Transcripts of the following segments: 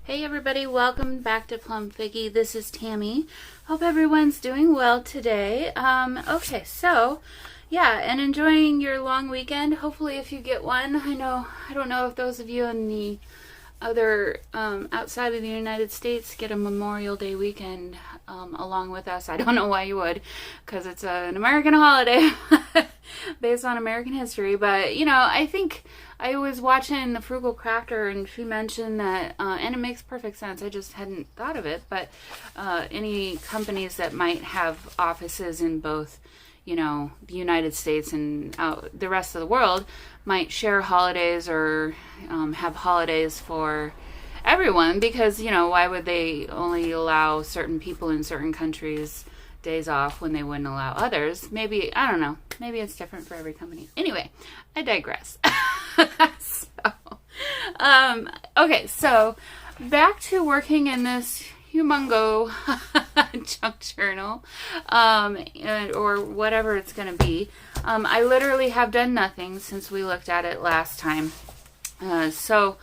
Hey everybody, welcome back to Plum Figgy. This is Tammy. Hope everyone's doing well today. Okay, so yeah, and enjoying your long weekend. Hopefully if you get one. I don't know if those of you in the other outside of the United States get a Memorial Day weekend along with us. I don't know why you would, because it's an American holiday based on American history. But I think I was watching the Frugal Crafter, and she mentioned that, and it makes perfect sense. I just hadn't thought of it, but any companies that might have offices in both, the United States and the rest of the world might share holidays or have holidays for everyone, because why would they only allow certain people in certain countries days off when they wouldn't allow others? Maybe, I don't know, maybe it's different for every company. Anyway, I digress. Okay, so back to working in this humongo junk journal, or whatever it's going to be. I literally have done nothing since we looked at it last time. Well,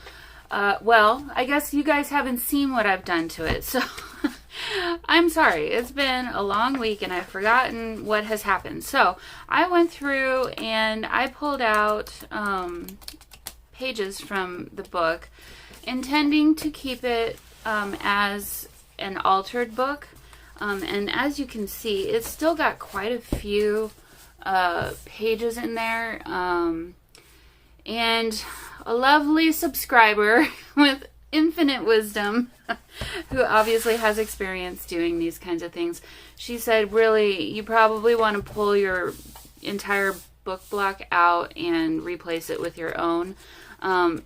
I guess you guys haven't seen what I've done to it, so I'm sorry. It's been a long week and I've forgotten what has happened. So I went through and I pulled out pages from the book, intending to keep it as an altered book. And as you can see, it's still got quite a few pages in there. And a lovely subscriber with infinite wisdom, who obviously has experience doing these kinds of things, she said, really, you probably want to pull your entire book block out and replace it with your own.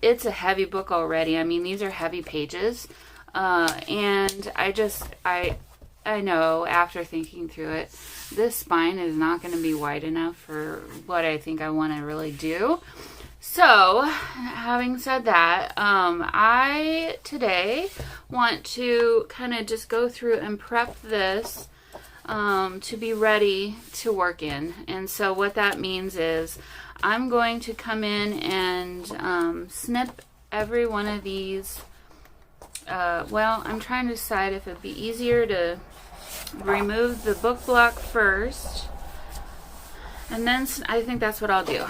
It's a heavy book already. I mean, these are heavy pages. And I know after thinking through it, this spine is not going to be wide enough for what I think I want to really do. So, having said that, I today want to kind of just go through and prep this to be ready to work in. And so what that means is I'm going to come in and snip every one of these. Well, I'm trying to decide if it'd be easier to remove the book block first, and then I think that's what I'll do.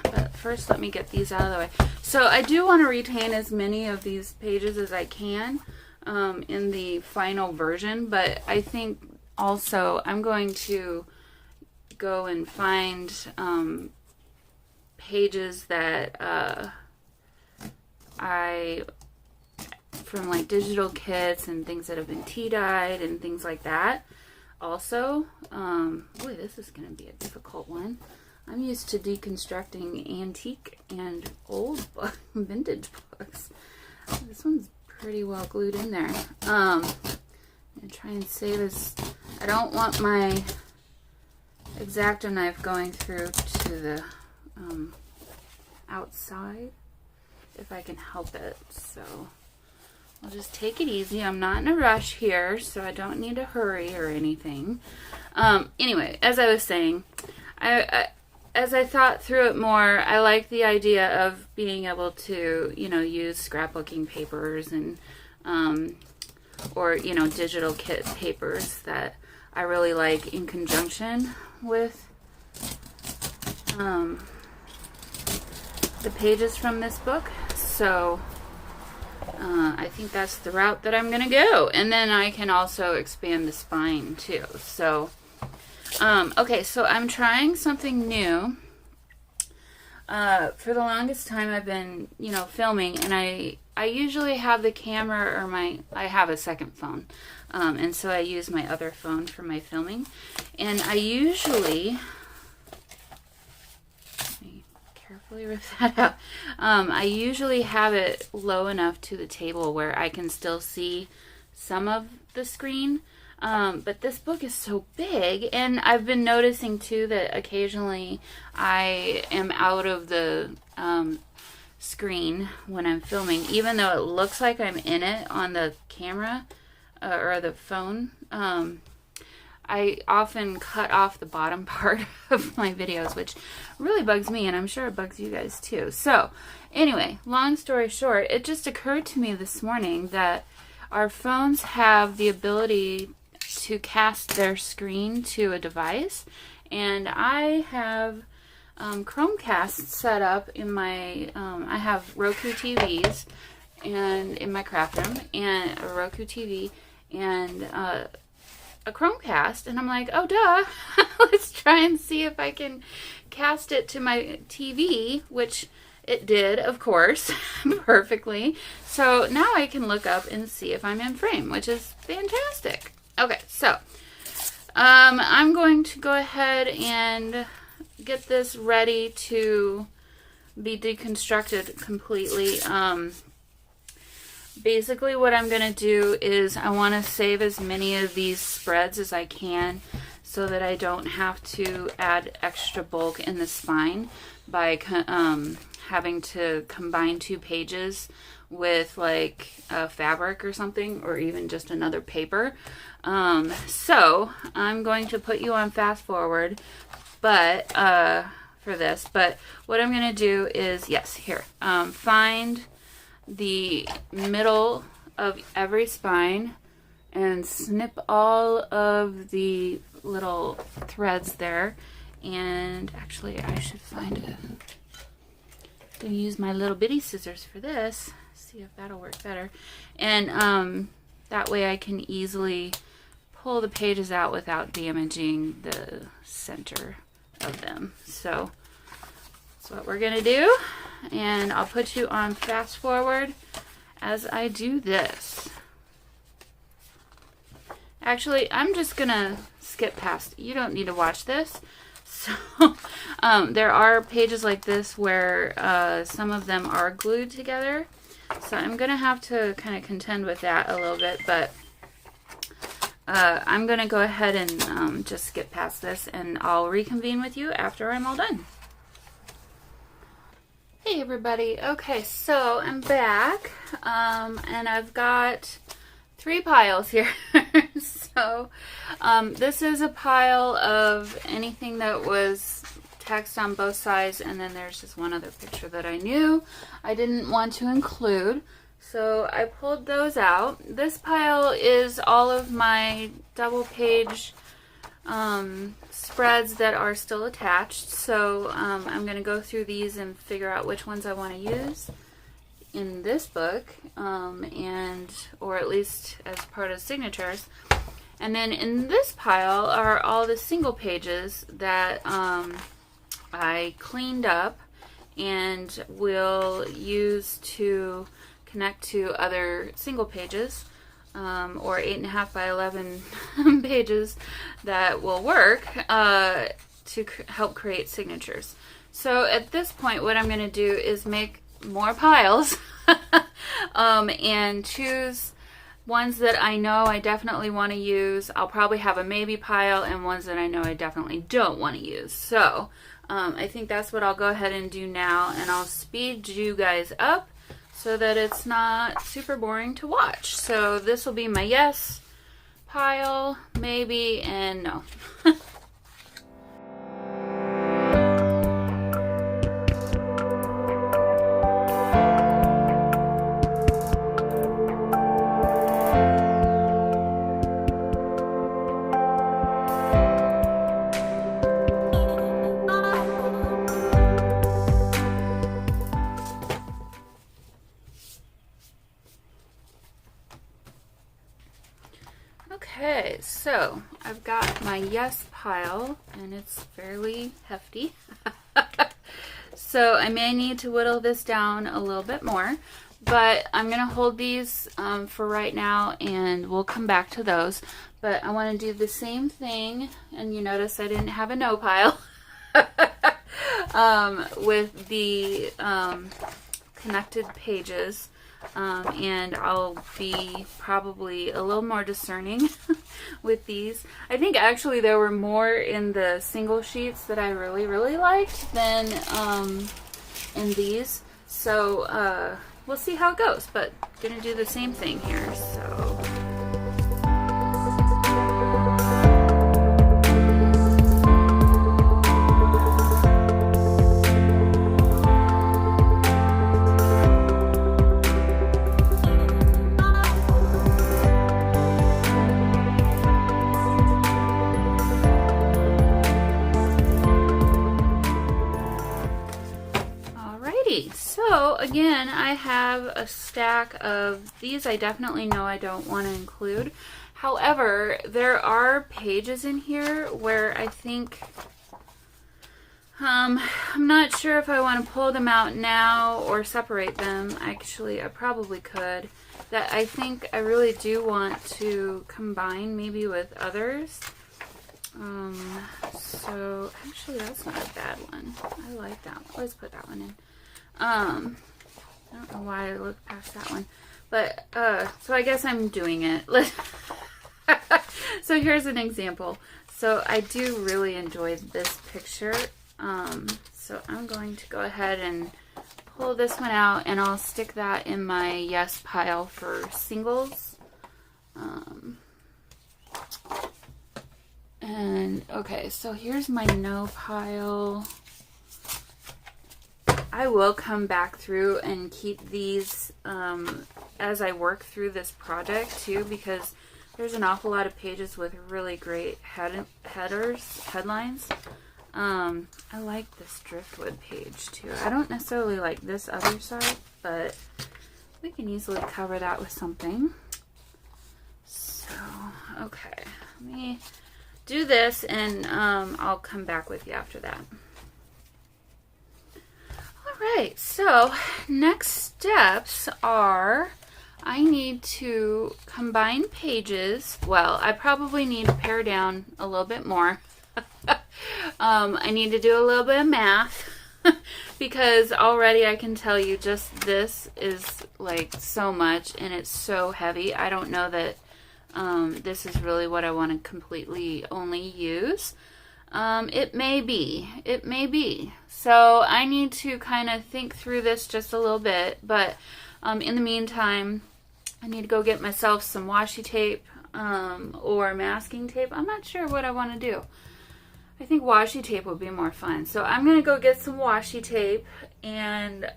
But first, let me get these out of the way. So I do want to retain as many of these pages as I can in the final version, but I think also I'm going to go and find pages that from like digital kits and things that have been tea-dyed and things like that. Also, boy, this is going to be a difficult one. I'm used to deconstructing antique and old vintage books. This one's pretty well glued in there. I'm going to try and save this. I don't want my X-Acto knife going through to the outside, if I can help it. So I'll just take it easy. I'm not in a rush here, so I don't need to hurry or anything. Anyway, as I was saying, as I thought through it more, I like the idea of being able to, use scrapbooking papers and, or, digital kit papers that I really like in conjunction with the pages from this book. So I think that's the route that I'm going to go. And then I can also expand the spine too. So, okay, so I'm trying something new. For the longest time I've been, filming, and I usually have the camera or I have a second phone. And so I use my other phone for my filming. And I usually, let me carefully rip that out. I usually have it low enough to the table where I can still see some of the screen. But this book is so big, and I've been noticing too that occasionally I am out of the screen when I'm filming, even though it looks like I'm in it on the camera or the phone. I often cut off the bottom part of my videos, which really bugs me, and I'm sure it bugs you guys too. So anyway, long story short, it just occurred to me this morning that our phones have the ability to cast their screen to a device, and I have Chromecast set up in my, I have Roku TVs and in my craft room, and a Roku TV and a Chromecast, and I'm like, oh duh, let's try and see if I can cast it to my TV, which it did, of course, perfectly. So now I can look up and see if I'm in frame, which is fantastic. Okay, so I'm going to go ahead and get this ready to be deconstructed completely. Basically what I'm going to do is I want to save as many of these spreads as I can so that I don't have to add extra bulk in the spine by having to combine 2 pages with like a fabric or something, or even just another paper. So I'm going to put you on fast forward, but for this, but what I'm going to do is, yes, here, find the middle of every spine and snip all of the little threads there. And actually I should find it. I'm gonna use my little bitty scissors for this, see if that'll work better. And that way I can easily pull the pages out without damaging the center of them. So that's what we're gonna do, and I'll put you on fast forward as I do this. Actually, I'm just gonna skip past. You don't need to watch this. So there are pages like this where some of them are glued together, so I'm gonna have to kind of contend with that a little bit, but I'm gonna go ahead and just skip past this, and I'll reconvene with you after I'm all done. Hey everybody, okay, so I'm back, and I've got 3 piles here. So this is a pile of anything that was text on both sides, and then there's just one other picture that I knew I didn't want to include, so I pulled those out. This pile is all of my double page spreads that are still attached, so I'm going to go through these and figure out which ones I want to use in this book, and or at least as part of signatures. And then in this pile are all the single pages that I cleaned up and will use to connect to other single pages, or 8.5 by 11 pages that will work to help create signatures. So at this point what I'm going to do is make more piles and choose ones that I know I definitely want to use. I'll probably have a maybe pile and ones that I know I definitely don't want to use. So I think that's what I'll go ahead and do now, and I'll speed you guys up so that it's not super boring to watch. So this will be my yes pile, maybe, and no. Okay, so I've got my yes pile, and it's fairly hefty. So I may need to whittle this down a little bit more, but I'm going to hold these for right now, and we'll come back to those. But I want to do the same thing, and you notice I didn't have a no pile with the connected pages. And I'll be probably a little more discerning with these. I think actually there were more in the single sheets that I really liked than in these. So we'll see how it goes, but gonna do the same thing here. So Alrighty, so again, I have a stack of these. I definitely know I don't want to include. However, there are pages in here where I think, I'm not sure if I want to pull them out now or separate them. Actually, I probably could. That I think I really do want to combine maybe with others. So actually that's not a bad one. I like that one. Let's put that one in. I don't know why I looked past that one. But, so I guess I'm doing it. So here's an example. So I do really enjoy this picture. So I'm going to go ahead and pull this one out, and I'll stick that in my yes pile for singles. And okay, so here's my no pile. I will come back through and keep these as I work through this project too, because there's an awful lot of pages with really great headlines. I like this driftwood page too. I don't necessarily like this other side, but we can easily cover that with something. So, okay, let me do this, and I'll come back with you after that. Alright, so next steps are I need to combine pages. Well, I probably need to pare down a little bit more. I need to do a little bit of math because already I can tell you just this is like so much and it's so heavy. I don't know that this is really what I want to completely only use. It may be. So I need to kind of think through this just a little bit, but in the meantime, I need to go get myself some washi tape or masking tape. I'm not sure what I want to do. I think washi tape would be more fun. So I'm going to go get some washi tape, and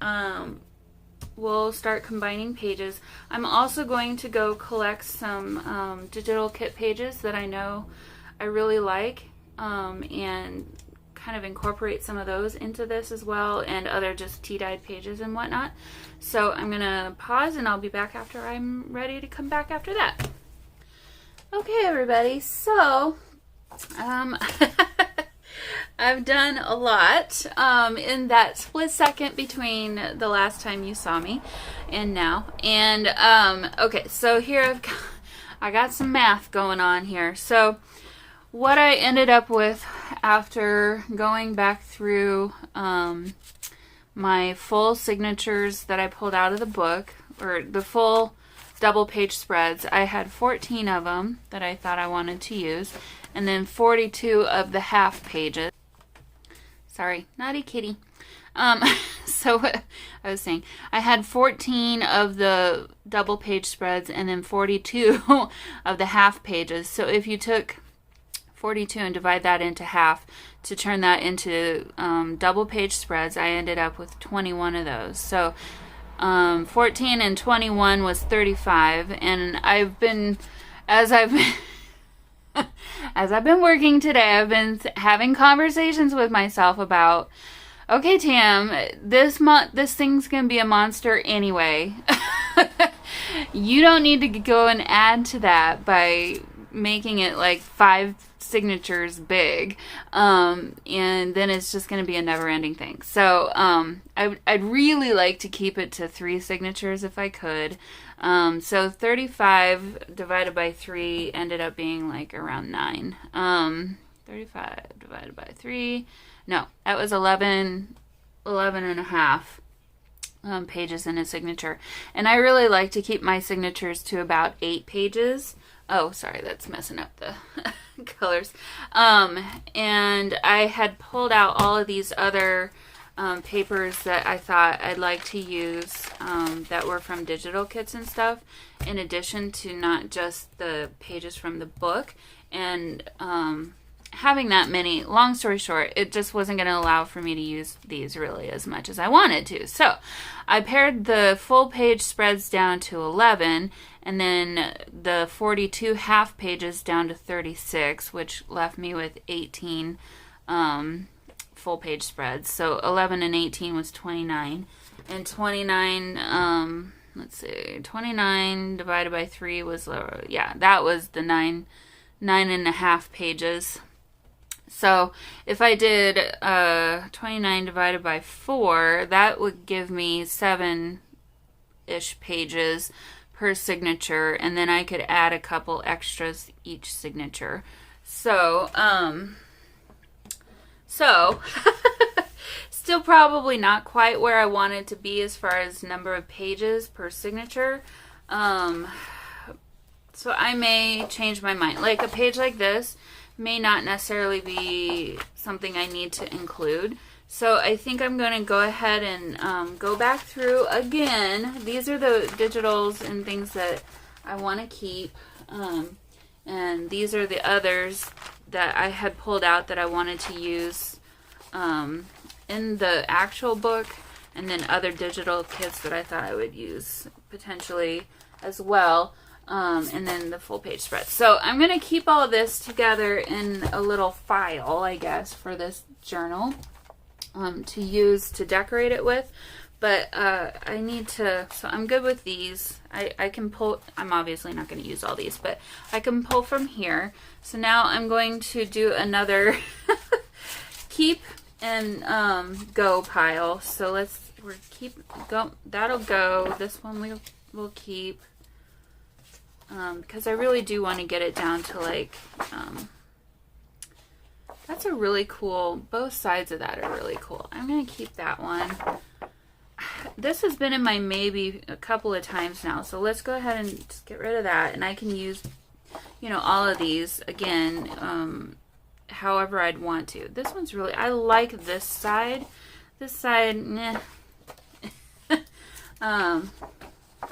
we'll start combining pages. I'm also going to go collect some digital kit pages that I know I really like, and kind of incorporate some of those into this as well, and other just tea-dyed pages and whatnot. So I'm going to pause, and I'll be back after I'm ready to come back after that. Okay, everybody, so I've done a lot in that split second between the last time you saw me and now. And okay, so here I got some math going on here. So what I ended up with after going back through my full signatures that I pulled out of the book, or the full double page spreads, I had 14 of them that I thought I wanted to use, and then 42 of the half pages. Sorry, naughty kitty. So what I was saying, I had 14 of the double page spreads and then 42 of the half pages. So if you took 42 and divide that into half to turn that into double page spreads, I ended up with 21 of those. So 14 and 21 was 35, and as I've been working today, I've been having conversations with myself about, okay, Tam, this thing's gonna be a monster anyway. You don't need to go and add to that by making it like 5 signatures big, and then it's just going to be a never-ending thing. So I'd really like to keep it to 3 signatures if I could. So 35 divided by 3 ended up being like around 9. 35 divided by 3, no, that was 11 and a half pages in a signature. And I really like to keep my signatures to about 8 pages. Oh, sorry, that's messing up the colors. And I had pulled out all of these other papers that I thought I'd like to use that were from digital kits and stuff, in addition to not just the pages from the book. And having that many, long story short, it just wasn't going to allow for me to use these really as much as I wanted to. So I pared the full page spreads down to 11, and then the 42 half pages down to 36, which left me with 18 full page spreads. So 11 and 18 was 29. And 29, let's see, 29 divided by 3 was, yeah, that was the 9.5 pages. So if I did 29 divided by 4, that would give me 7-ish pages per signature, and then I could add a couple extras each signature. So, still probably not quite where I want it to be as far as number of pages per signature. So I may change my mind. Like a page like this may not necessarily be something I need to include. So I think I'm going to go ahead and go back through again. These are the digitals and things that I want to keep. And these are the others that I had pulled out that I wanted to use in the actual book. And then other digital kits that I thought I would use potentially as well. And then the full page spread. So I'm going to keep all of this together in a little file, I guess, for this journal to use to decorate it with. But I need to, so I'm good with these. I can pull, I'm obviously not going to use all these, but I can pull from here. So now I'm going to do another keep and go pile. So that'll go. This one we'll keep. Because I really do want to get it down to like, that's a really cool, both sides of that are really cool. I'm going to keep that one. This has been in my maybe a couple of times now, so let's go ahead and just get rid of that. And I can use, all of these again, however I'd want to. This one's really, I like this side. This side, meh.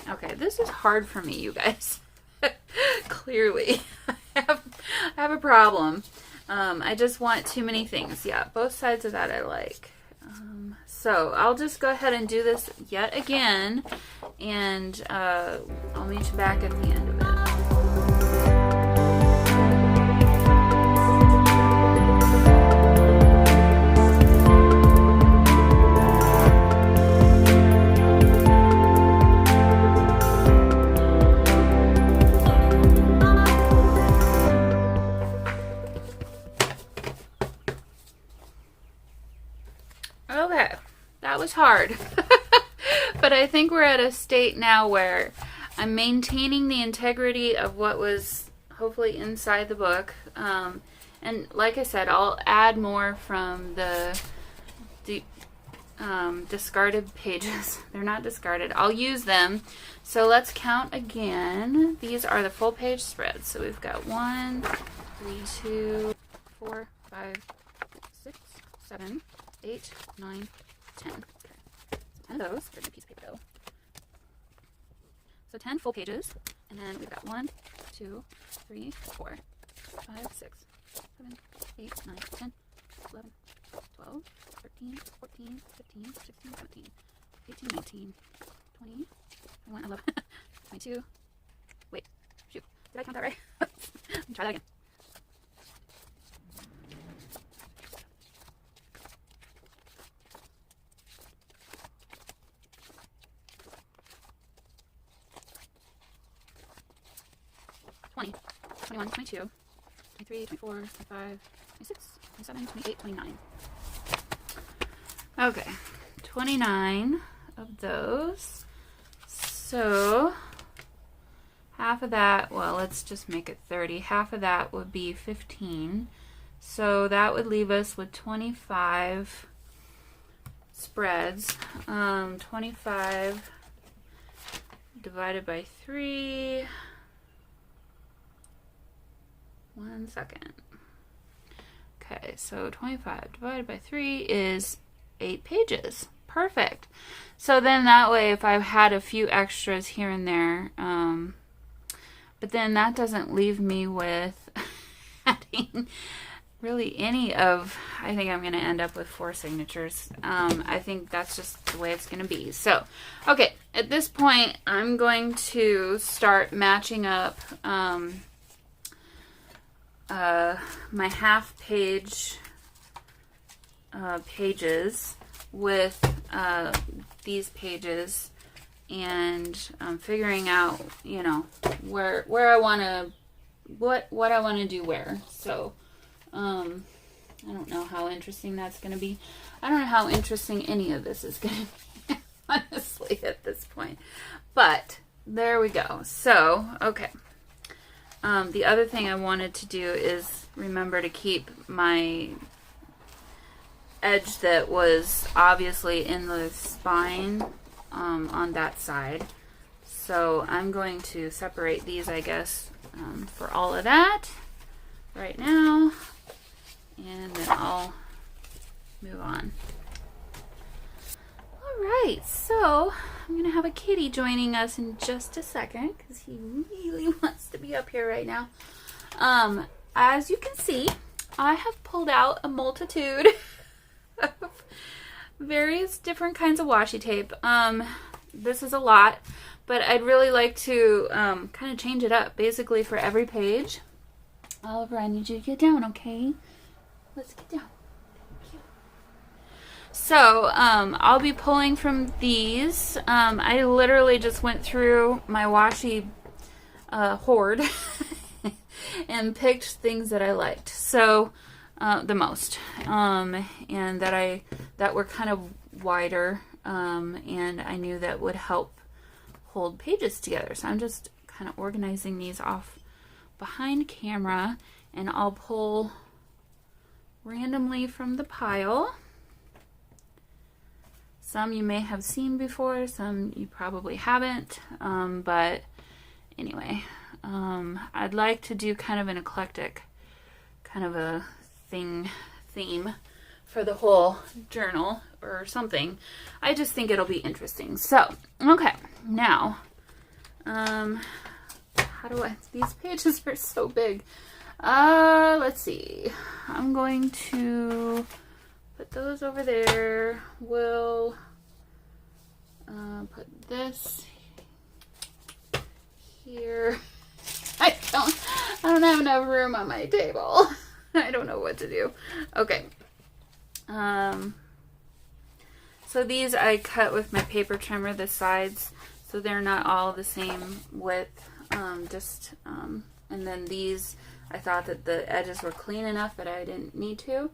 Okay, this is hard for me, you guys. Clearly I have a problem. I just want too many things. Yeah, both sides of that I like. So I'll just go ahead and do this yet again, and I'll meet you back at the end of it. Okay, that was hard, but I think we're at a state now where I'm maintaining the integrity of what was hopefully inside the book, and like I said, I'll add more from the discarded pages. They're not discarded. I'll use them. So let's count again. These are the full page spreads. So we've got 1, 3, 2, 4, 5, 6, 7, 8, 9, 10. Okay. So 10 of those. There's a piece of paper though. So 10 full pages. And then we've got 1, 2, 3, 4, 5, 6, 7, 8, 9, 10, 11, 12, 13, 14, 15, 16, 17, 18, 19, 20, 21, 11, 22. Wait, shoot. Did I count that right? Let me try that again. 20, 21, 22, 23, 24, 25, 26, 27, 28, 29. Okay, 29 of those. So half of that, well, let's just make it 30. Half of that would be 15. So that would leave us with 25 spreads. 25 divided by 3. 1 second. Okay, so 25 divided by 3 is 8 pages. Perfect. So then that way, if I've had a few extras here and there, but then that doesn't leave me with adding really any of, I think I'm going to end up with 4 signatures. I think that's just the way it's going to be. So, okay, at this point, I'm going to start matching up my half page pages with these pages, and figuring out, you know, where I want to, what I want to do where. So I don't know how interesting that's going to be. I don't know how interesting any of this is going to be, honestly, at this point. But there we go. So, okay. The other thing I wanted to do is remember to keep my edge that was obviously in the spine on that side. So I'm going to separate these, I guess, for all of that right now. And then I'll move on. Alright, so I'm going to have a kitty joining us in just a second because he really wants to be up here right now. As you can see, I have pulled out a multitude of various different kinds of washi tape. This is a lot, but I'd really like to kind of change it up. Basically, for every page. Oliver, I need you to get down, okay? Let's get down. So, I'll be pulling from these. I literally just went through my washi hoard and picked things that I liked. So, the most. And that were kind of wider. And I knew that would help hold pages together. So I'm just kind of organizing these off behind camera. And I'll pull randomly from the pile. Some you may have seen before, some you probably haven't, but anyway, I'd like to do kind of an eclectic kind of a theme for the whole journal or something. I just think it'll be interesting. So, okay, now, how do I, these pages are so big. Let's see, I'm going to put those over there. We'll put this here. I don't have enough room on my table. I don't know what to do. Okay. So these I cut with my paper trimmer, the sides, so they're not all the same width. And then these, I thought that the edges were clean enough that I didn't need to.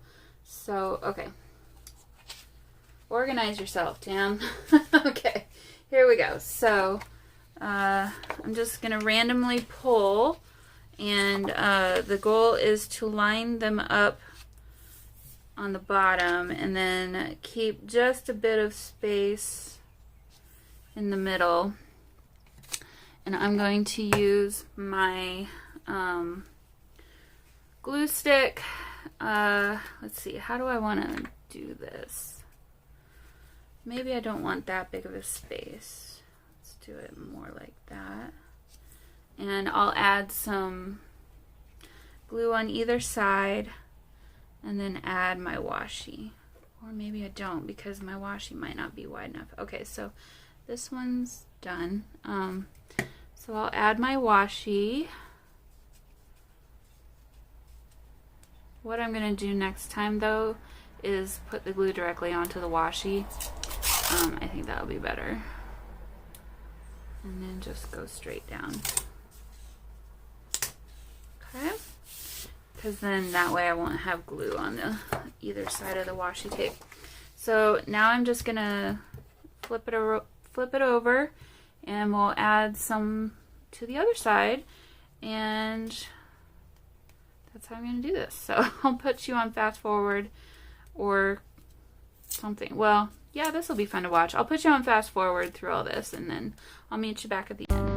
So, okay. Organize yourself, Tam. Okay, here we go. So, I'm just going to randomly pull, and the goal is to line them up on the bottom and then keep just a bit of space in the middle. And I'm going to use my glue stick. Let's see, how do I want to do this? Maybe I don't want that big of a space. Let's do it more like that. And I'll add some glue on either side and then add my washi. Or maybe I don't because my washi might not be wide enough. Okay, so this one's done. So I'll add my washi. What I'm going to do next time though is put the glue directly onto the washi. I think that'll be better. And then just go straight down. Okay? Because then that way I won't have glue on the either side of the washi tape. So now I'm just going to flip it over and we'll add some to the other side, and that's how I'm going to do this. So I'll put you on fast forward or something. Well, yeah, this will be fun to watch. I'll put you on fast forward through all this, and then I'll meet you back at the end.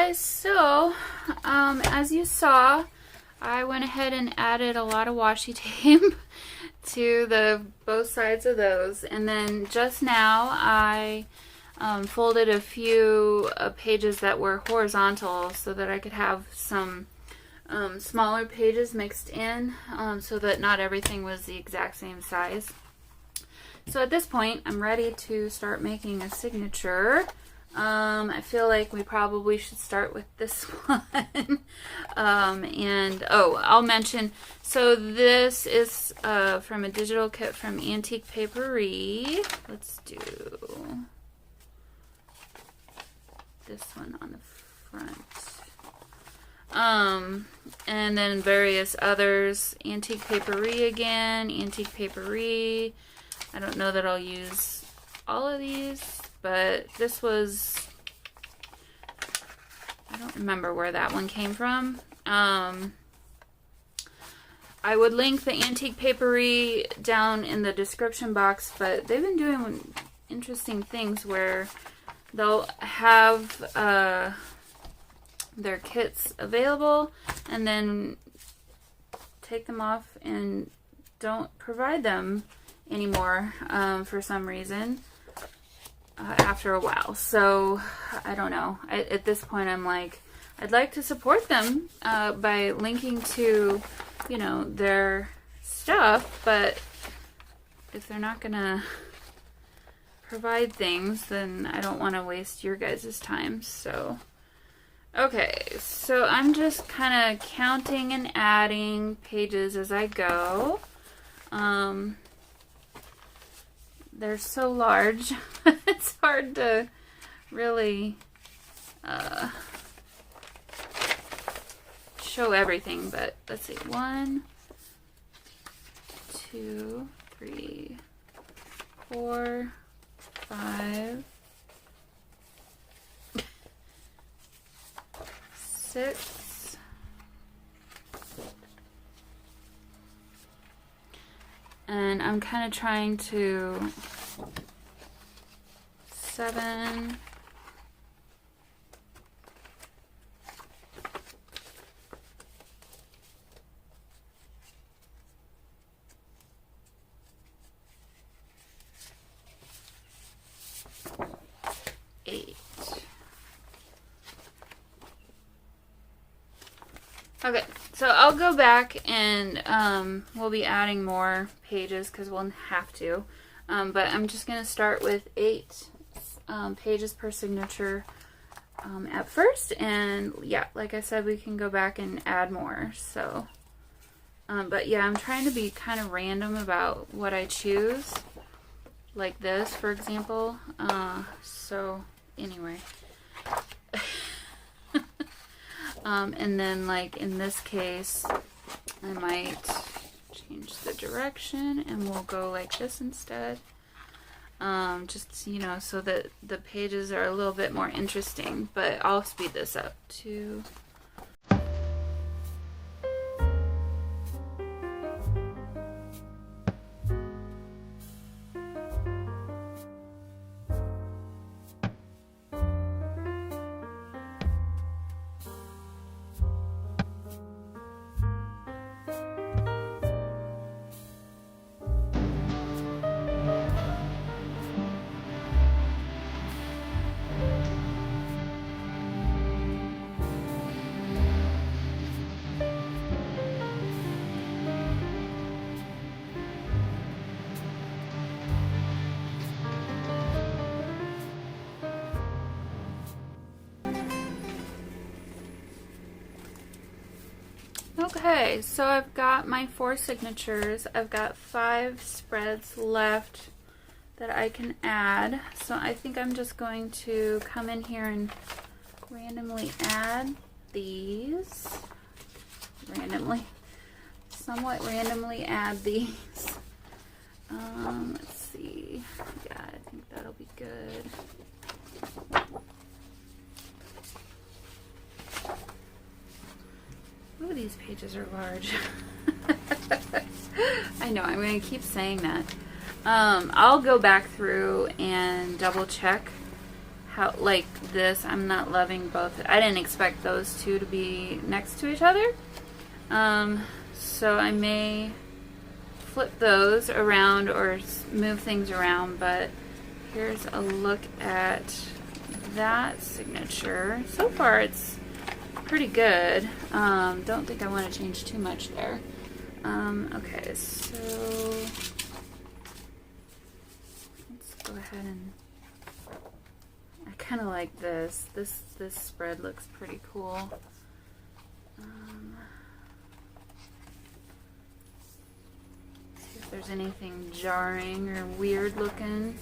guys, so as you saw, I went ahead and added a lot of washi tape to the both sides of those, and then just now I folded a few pages that were horizontal so that I could have some smaller pages mixed in, so that not everything was the exact same size. So at this point, I'm ready to start making a signature. I feel like we probably should start with this one. And oh, I'll mention, so this is from a digital kit from Antique Paperie. Let's do this one on the front. And then various others. Antique Paperie again, Antique Paperie. I don't know that I'll use all of these, but this was, I don't remember where that one came from. I would link the Antique Paperie down in the description box, but they've been doing interesting things where they'll have their kits available and then take them off and don't provide them anymore for some reason after a while. So I don't know. At this point I'm like, I'd like to support them by linking to, you know, their stuff, but if they're not gonna provide things, then I don't want to waste your guys' time. So okay, so I'm just kind of counting and adding pages as I go. They're so large, it's hard to really show everything, but let's see, 1, 2, 3, 4, 5, 6, and I'm kind of trying to 7, 8. Okay, so I'll go back and we'll be adding more pages because we'll have to. But I'm just going to start with 8 pages per signature at first. And yeah, like I said, we can go back and add more. So, but yeah, I'm trying to be kind of random about what I choose. Like this, for example. So anyway. And then like in this case, I might change the direction and we'll go like this instead. Just, you know, so that the pages are a little bit more interesting, but I'll speed this up to okay, so I've got my 4 signatures. I've got 5 spreads left that I can add. So I think I'm just going to come in here and randomly add these. Somewhat randomly add these. Let's see. Yeah, I think that'll be good. Ooh, these pages are large. I know, I'm going to keep saying that. I'll go back through and double check how, like this, I'm not loving both. I didn't expect those two to be next to each other. So I may flip those around or move things around, but here's a look at that signature. So far it's pretty good. Don't think I want to change too much there. Okay, so let's go ahead and, I kind of like this. This spread looks pretty cool. See if there's anything jarring or weird looking.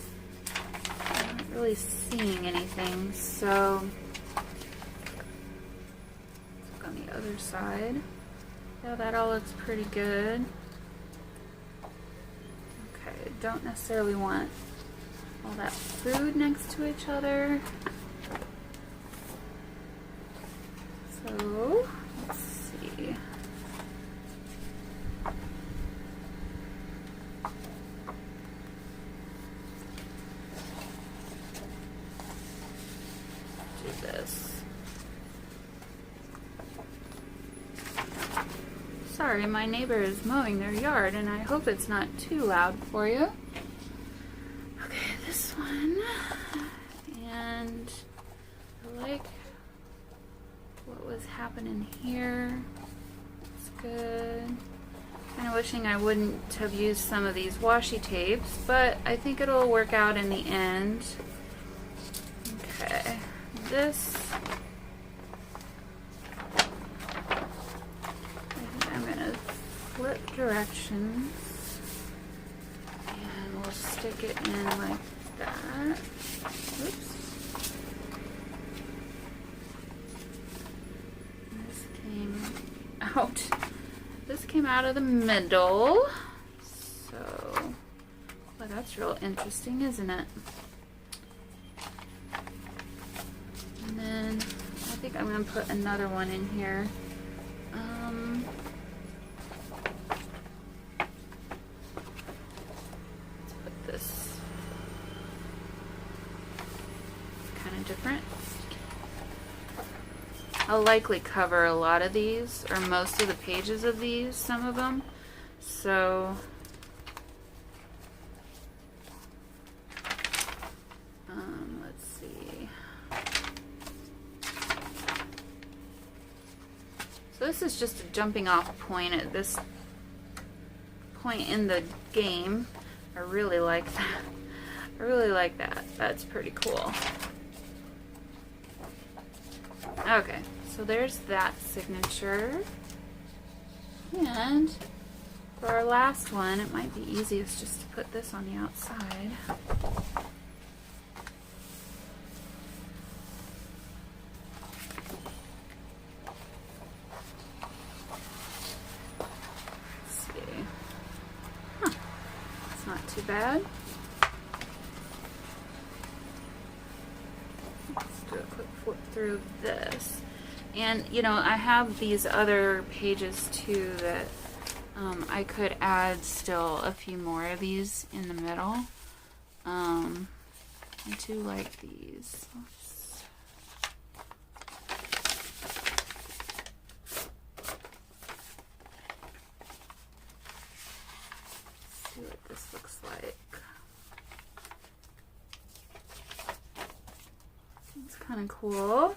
I'm not really seeing anything, so let's look on the other side. Yeah, that all looks pretty good. Okay, don't necessarily want all that food next to each other. So, let's see. Do this. Sorry, my neighbor is mowing their yard and I hope it's not too loud for you. Okay, this one. And I like what was happening here. It's good. Kind of wishing I wouldn't have used some of these washi tapes, but I think it'll work out in the end. Okay, this, I'm gonna flip directions and we'll stick it in like that. Oops. This came out. This came out of the middle. So, well, that's real interesting, isn't it? And then I think I'm going to put another one in here. Let's put this kind of different. I'll likely cover a lot of these, or most of the pages of these, some of them. So, let's see. So this is just a jumping off point at this point in the game. I really like that. I really like that. That's pretty cool. Okay, so there's that signature. And for our last one, it might be easiest just to put this on the outside. Let's see. Huh, it's not too bad. Let's do a quick flip through this. And, you know, I have these other pages too that I could add still a few more of these in the middle. I do like these. Let's see what this looks like. It's kind of cool.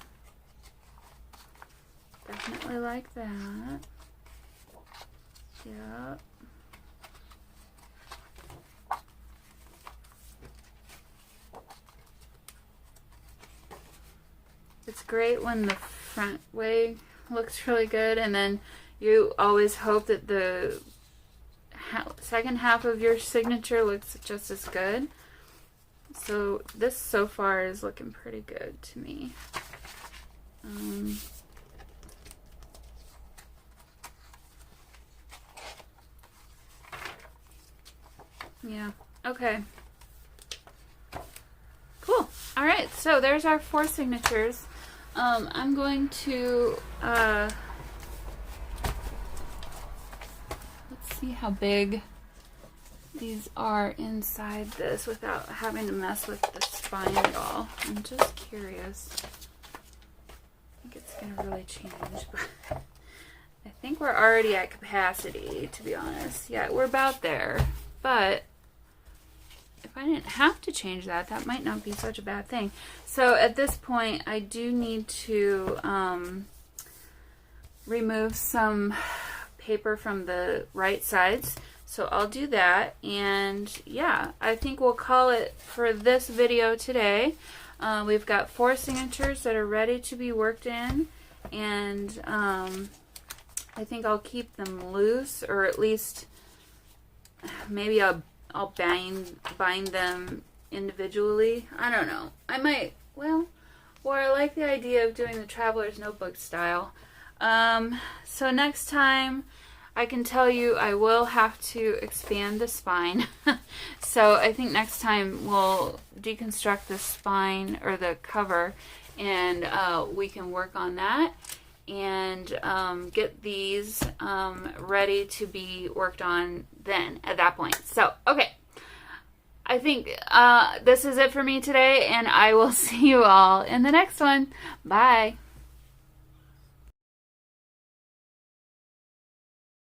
Definitely like that. Yep. It's great when the front way looks really good, and then you always hope that the second half of your signature looks just as good. So this so far is looking pretty good to me. Yeah, okay. Cool. All right, so there's our 4 signatures. I'm going to, let's see how big these are inside this without having to mess with the spine at all. I'm just curious. I think it's going to really change, but I think we're already at capacity, to be honest. Yeah, we're about there, but if I didn't have to change that, that might not be such a bad thing. So at this point, I do need to remove some paper from the right sides. So I'll do that, and yeah, I think we'll call it for this video today. We've got 4 signatures that are ready to be worked in, and I think I'll keep them loose, or at least maybe I'll bind them individually. I don't know. I might, well, or I like the idea of doing the Traveler's Notebook style. So next time, I can tell you I will have to expand the spine. So I think next time we'll deconstruct the spine or the cover, and we can work on that and get these ready to be worked on then at that point. So, okay. I think this is it for me today, and I will see you all in the next one. Bye.